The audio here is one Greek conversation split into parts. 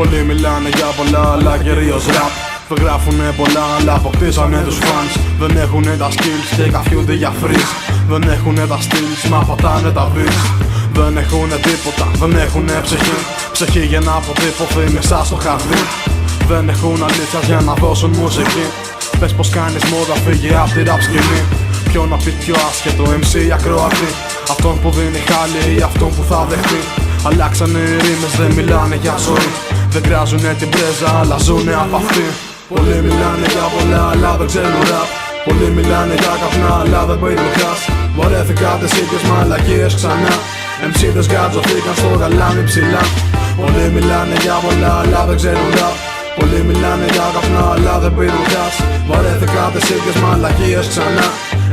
Πολλοί μιλάνε για πολλά, αλλά κυρίως rap. Δεν γράφουνε πολλά, αλλά αποκτήσανε τους fans. Δεν έχουνε τα skills και καφιούνται για freeze. Δεν έχουνε τα skills, μα πατάνε τα beats. Δεν έχουνε τίποτα, δεν έχουνε ψυχή. Ψυχή για να αποτυπωθεί μέσα στο χαρτί. Δεν έχουν αλήθεια για να δώσουν μουσική. Πες πως κάνεις μόδα, φύγε απ' τη rap σκηνή. Ποιο να πει πιο άσχετο, MC ή ακροατή. Αυτόν που δίνει χάλι ή αυτόν που θα δεχτεί. Αλλάξανε οι ρήμες, δεν μιλάνε για ζωή. Δεν κράζουνε την πρέζα, αλλά ζουνε απ' αυτή. Πολλοί μιλάνε για πολλά, αλλά δεν ξέρουν rap. Πολλοί μιλάνε για καπνά, αλλά δεν παίρνουν cash. Βαρέθηκα τις ίδιες μαλακίες ξανά. MC'δες γκάτζωθήκαν στο γαλάνι ψηλά. Πολλοί μιλάνε για πολλά, αλλά δεν ξέρουν rap. Πολλοί μιλάνε για καπνά, αλλά δεν πήρουν cash. Βαρέθηκα τις ίδιες μαλακίες ξανά.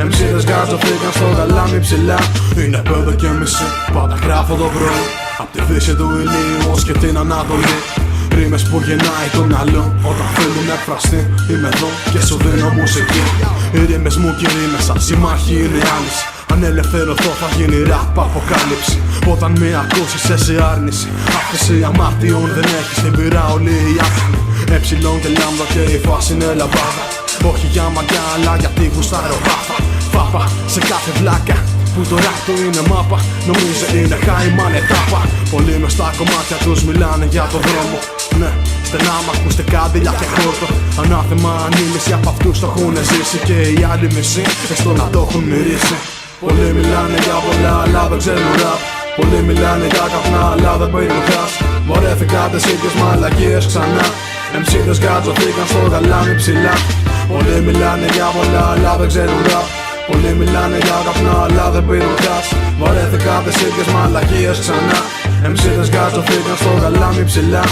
MC'δες γκάτζωθήκαν στο γαλάνι ψηλά. Είναι 5:30, πάντα γράφω το πρωί. Απ' τη δύση του ηλίου ως και την Ανατολή. Ρήμες που γεννάει το μυαλό όταν θέλουν να εκφραστεί. Είμαι εδώ και σου δίνω μουσική. Οι ρήμες μου και οι ρήμες σαν συμμάχοι είναι άλλες. Αν ελευθερωθώ θα γίνει rap αποκάλυψη. Όταν με ακούσεις εσύ άρνηση. Άφηση αμάρτιων δεν έχεις, την πειρά όλοι οι άθλοι. Εψιλόν και λάμδα και η φάση είναι λαμπάδα. Όχι για μαγιά αλλά γιατί γουστάρω πάθα. Φάπα σε κάθε βλάκα που το rap του είναι μάπα. Νομίζω είναι high man ετάπα. Πολλοί μες στα κομμάτια τους μιλάνε για το δρόμο. Ναι, στενά μ' ακούστε κάντιλια και χόρτο. Ανάθεμα ανήμιση από αυτούς το έχουνε ζήσει. Και οι άλλοι μισοί έστω να το έχουν μυρίσει. Πολλοί μιλάνε για πολλά αλλά δεν ξέρουν rap. Πολλοί μιλάνε για καπνά αλλά δεν παίρνουν cash. Βαρέθηκα τις ίδιες μαλακίες ξανά. MC'δες γκάτζωθήκαν στο γαλάνι ψηλά. Πολλοί μιλάνε για πολλά αλλά δεν ξέρουν rap. Πολλοί μιλάνε για καπνά αλλά δεν πήρουν cash. Βαρέθηκα τις ίδιες μαλακίες ξανά. MC'δες γκάτζωθήκαν στο γαλάνι ψηλά.